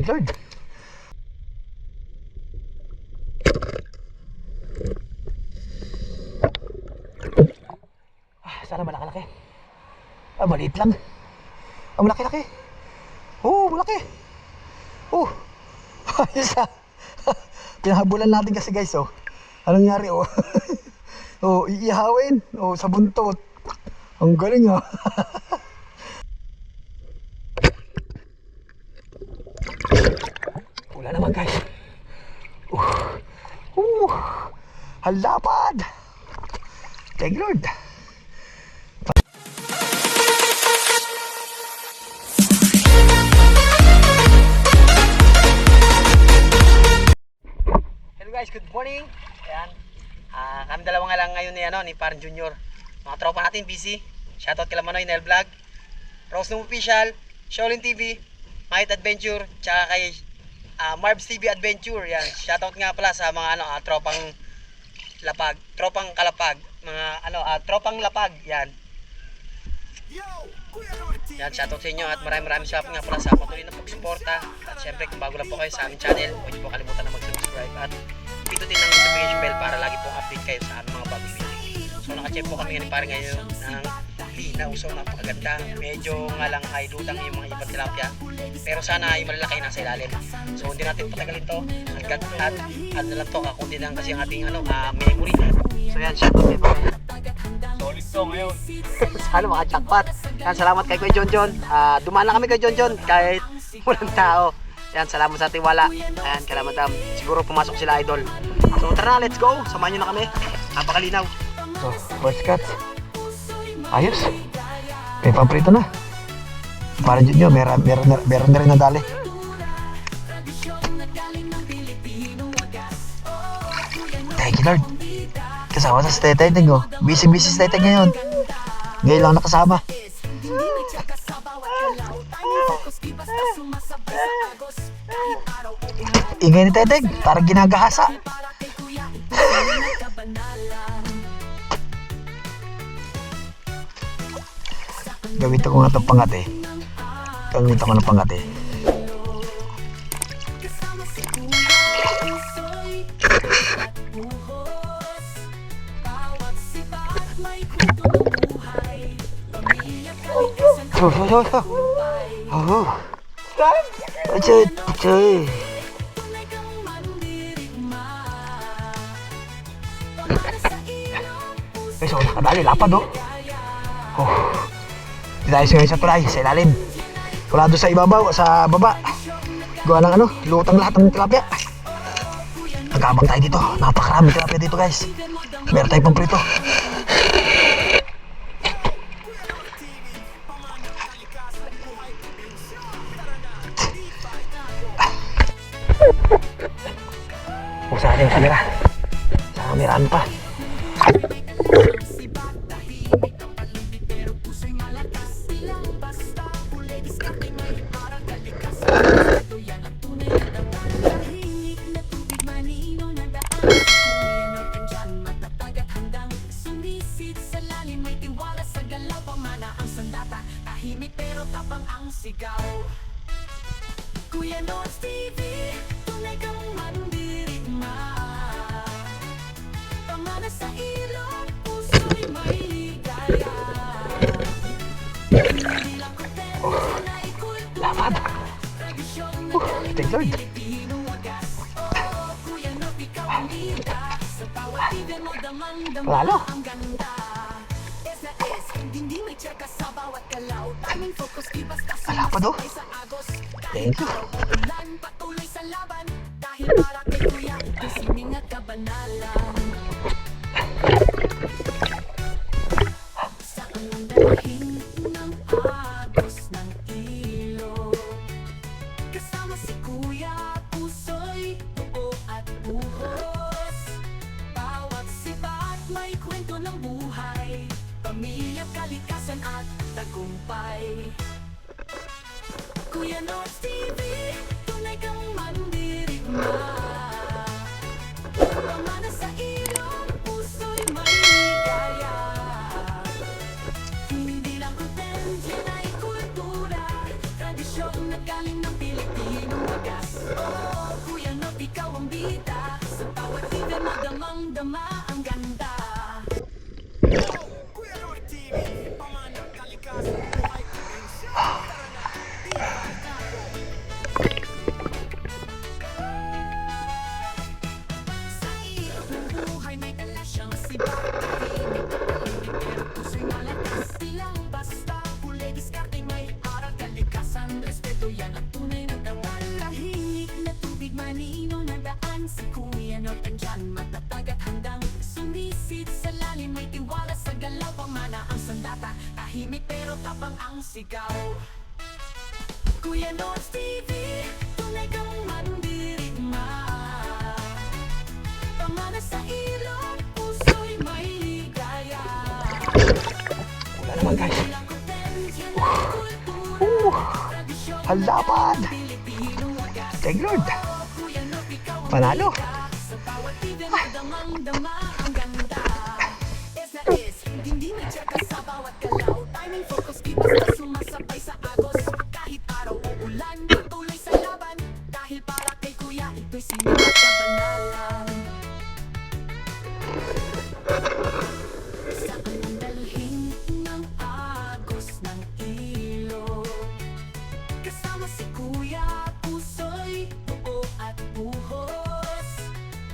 Thank Lord. Sana malaki-laki. Maliit lang. Malaki-laki. Malaki. Ayos ah. Pinahabulan natin kasi guys, Anong nangyari, iihawin. Sa buntot. Ang galing, Wala naman, guys. Halapad. Thank Lord. Guys, good morning. Ayan. Kami dalawa nga lang ngayon ni Parang Junior. Mga tropa natin busy. Shoutout kay Manoy Nel Vlog, Rose Nung Official, Shaolin TV, Might Adventure, tsaka kay Marbs TV Adventure. Yan. Shoutout nga pala sa mga tropang lapag, tropang kalapag, mga tropang lapag. Yan. Yan, shoutout sa inyo at maraming salamat nga pala sa patuloy na pagsuporta. At syempre kung bago lang po kayo sa aming channel, huwag niyo po kalimutan na mag-subscribe at pindutin ang notification bell para lagi pong update kayo sa aming mga bagong video. So naka-check po kami ngayon parang ngayon ng linaw, so napakaganda. Medyo nga lang ay lutang yung mga ibang tilapia, pero sana yung malalaki nasa ilalim. So hindi natin patagalin to hanggang at na lang to, kakunti lang kasi ang ating memory. So yan, shoutout din po. Solid to ngayon. Sana maka-jackpot. Yan, salamat kay Kuya John. Dumaan lang kami kay John kahit walang tao. Yan, salamat sa tiwala. Ayan, kaya madam, siguro pumasok sila idol. So tara na, let's go. Samahan nyo na kami. Napakalinaw. So, first cut. Ayos. May pamprito na. Para dyan nyo, meron na rin nadali. Thank you Lord. Kasama sa teteng, Busy sa teteng ngayon. Ngayon lang nakasama. Ingay ni teteng, parang ginagahasa. Gamitin ko nga itong pangate. Gamitin ko ng pangate. Pacay. So nakadali, lapad Di tayo ngayon sa tulay, sa ilalim. Wala doon sa ibabaw, sa baba. Gawa ng lutang lahat ng tilapia. Nagkabang tayo dito, napakarami tilapia dito guys. Meron tayong pamprito. Usaha yung kamera. Sa kameraan pa. Kuya North TV, tunay kang mandirigma. Pamana sa ilog, puso'y may ligaya. Hindi lang kontento na ikultura. Tradisyon na galing ng Pilipino wagas. Kuya North, ikaw ang bida. Sa bawat ibig mo damang-dama ang ganda. Es na es, hindi may tsaka sa bawat galaw. Aming focus, di basta sumasabay sa agos. Thank you. Ulan patuloy sa laban dahil para kay Kuya isining at kabanalan. Saan ang dalhin ng agos ng ilog? Kasama si Kuya, puso'y totoo at buhos. Bawat sibat may kwento ng buhay, pamilya, kalikasan at tagumpay. Kuya North TV, tunay kang mandirigma. Pamana sa ilog, puso'y may ligaya. Hindi lang kontento ay kultura, tradisyon na galing ng Pilipino. wagas. Oh, Kuya Nop, ikaw ang bida. Sa bawat bida mo damang-dama ang ganda. Sa ilog ng buhay may dala siyang sibak. Tahimik ang paligid pero puso'y malakas. Silang basta huli diskarte may aral kalikasan. Respeto yan ang tunay na dawal. Tahimik na tubig manino na daan. Si Kuya Nop andyan matatag at handang sumisid sa lalim. May tiwala sa galaw pamana ang sandata. Tahimik pero tapang ang sigaw. Kuya Nop's TV, tunay kang mandirigma. Pamana sa ilog, puso'y may ligaya. Wala naman guys. Ilang kutensya na kultura, tradisyon Ang lapad. Pilipino wagas. Thank Lord. Kuya Nop, ikaw ang Panalo. bida. Sa bawat bida mo damang-dama ang ganda. Is na is, hindi na tsaka sa bawat galaw. Timing, focus, kibas na sumasabay sa agos. Kahit araw o ulan, tuloy sa laban. Dahil para kay Kuya, ito'y sinigat na banalan. Saan ang dalhin ng agos ng ilog? Kasama si Kuya, puso'y buo at buhos.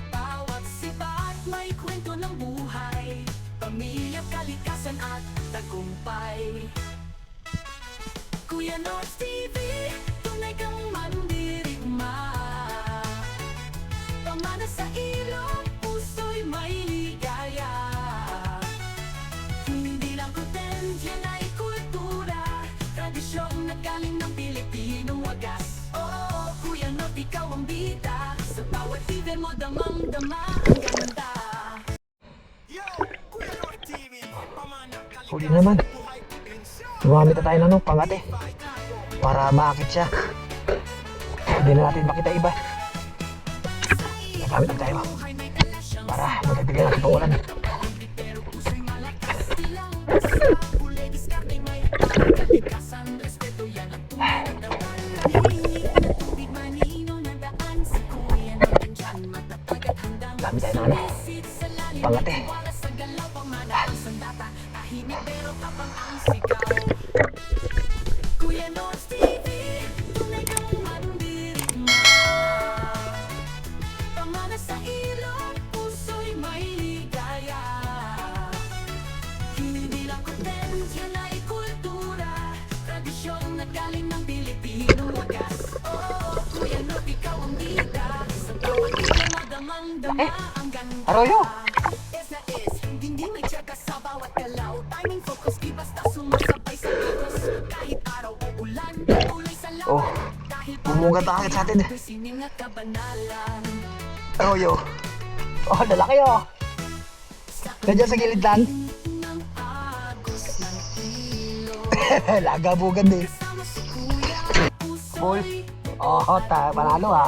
Bawat sibat may kwento ng buhay, pamilya, kalikasan at tagumpay. Kuya Nop's TV, tunay kang mandirigma. Pamana sa ilog, puso'y may ligaya. Hindi lang kutensya na kultura, tradisyong nagaling ng Pilipinong wagas. Oh, Kuya Nop, ikaw ang bida. Sa bawat bida mo damang-dama ang ganda. Huli naman. Gumamit na tayo ng pangate para maakit siya. Hindi na natin makita iba. Gamit na tayo para magkabigay natin pang ulan. Pero puso'y malakas, silang basta huli diskarte may kalikasan. Respeto yan ang tunay na dawal. Tahimik na tubig manino na daan. Si Kuya Nop andyan matatag at handang Gamit tayo ng ano, sumisid sa lalim. pangate. Tiwala sa galaw pamana ang sandata. Tahimik pero tapang ang sigaw. Kuya Nop's TV, tunay kang mandirigma. Pamana sa ilog, puso'y may ligaya. Hindi lang kutensya na kultura, tradisyon na galing ng Pilipinong wagas. Oh, Kuya Nop, ikaw ang bida. Sa bawat bida mo damang-dama ang ganda. Arroyo! Is na is, hindi may tsaka sa bawat galaw. Timing, focus, di basta sumasabay sa agos. Kahit araw o ulan, tuloy sa laban. Oh, Dahil bumugat na agad sa atin eh. ito'y sining at kabanalan. Arroyo. Oh, lalaki oh. Nandiyan sa gilid lang. Ng agos ng ilog. Lagabugan din. Kasama si Kuya, Boy. puso'y Oh, panalo ha.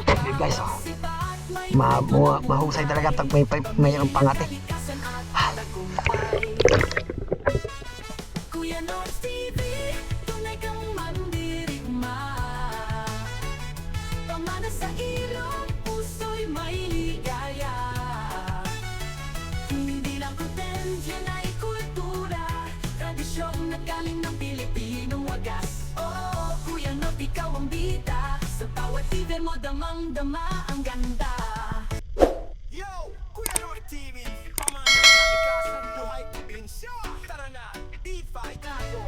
Okay guys oh. Mahusay talaga pag may pangate. kalikasan at tagumpay. Kuya Nop's TV, tunay kang mandirigma. Pamana sa ilog, puso'y may ligaya. Hindi lang kutensya na kultura, tradisyong nagaling ng Pilipinong wagas. Oh, Kuya Nop, ikaw ang bida. Sa bawat bida mo damang-dama ang ganda. Yo! Kuya Nop TV! Pamana ng kalikasan, buhay, probinsya! Tara na! D5 tayo!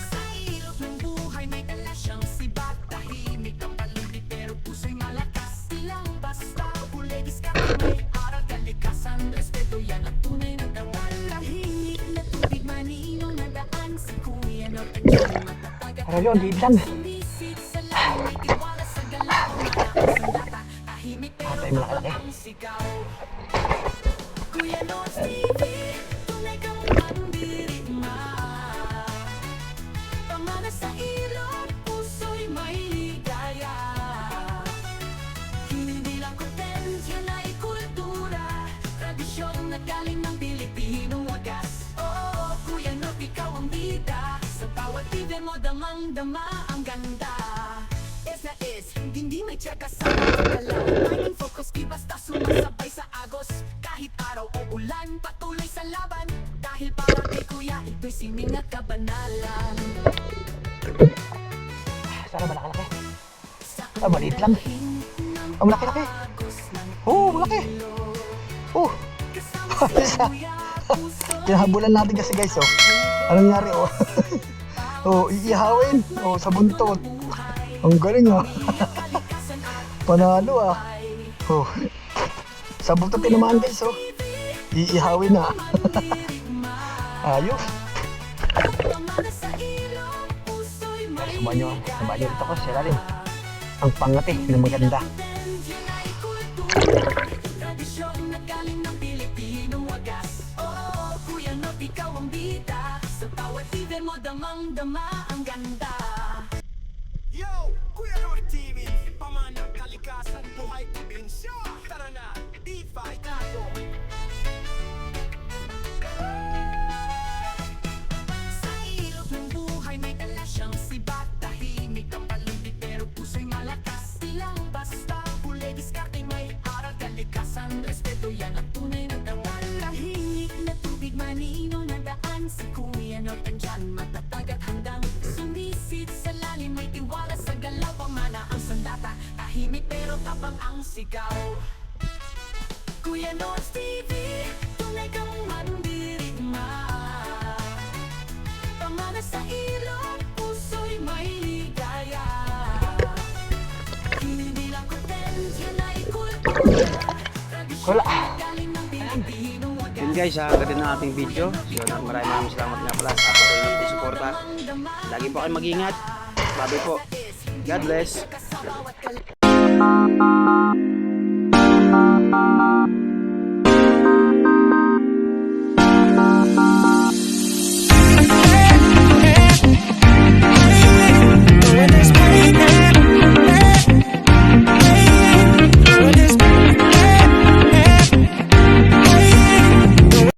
Sa ilog ng buhay may dala siyang sibat. Tahimik ang paligid pero puso'y malakas. Silang basta huli diskarte may aral kalikasan. Respeto yan ang tunay na dawal. Tahimik na tubig manino na daan. Si Kuya Nop andyan matatag at Arroyo, ang liit lang. sumisid sa lalim. May tiwala sa galaw pamana ang sandata. Tahimik pero Atay, malaki-laki. tapang ang sigaw. Kuya Nop's TV, tunay kang mandirigma. Pamana sa ilog, puso'y may ligaya. Hindi lang kutensya na kultura, tradisyon na galing ng Pilipinong wagas. Oh, Kuya Nop, ikaw ang bida. tiyaga sa pagkalaw. Tayong focus, di basta sumasabay sa agos. Kahit araw o ulan, patuloy sa laban. Dahil para kay kuya, ito'y sining at kabanalan. Sana malaki-laki. Maliit lang. Malaki-laki. Malaki. Kinahabulan natin kasi guys, anong nangyari, iihawin, sa buntot. Ang galing, panalo, sa buntot tinamaan guys, iihawin na. Ayos. Samahan nyo dito ko sa ilalim. Ang pangati na maganda. Tradisyon na galing ng Pilipino wagas. Oo, Kuya Nop, ikaw ang bida. Sa bawat fever mo, damang-dama ang ganda. Yo, Kuya Nort TV, pamanang kalikasan, buhay probinsya. Tara na, D5 tayo. Sa ilog ng buhay may dala siyang sibat. Tahimik ang paligid pero puso'y malakas. Silang basta huli, diskarte may aral. Kalikasan, respeto yan ang tunay na dangal. Tahimik na tubig, manino na daan. Si Kuya Nort andyan, matatag at handang sumisid sa lalim. May tiwala sa galaw, pamana ang sandata. Tahimik pero tapang ang sigaw. Kuya Nort TV, tunay kang mandirigma. Pamana sa ilog, puso'y may ligaya. Hindi lang content, yan ay kultura. Wala. Galing ng Pilipino wagas. Yun guys, hanggang din ang ating video. So, maraming salamat nga pala sa patuloy ng suporta. Lagi po kayo mag-ingat. Babi po. God bless. Sa bawat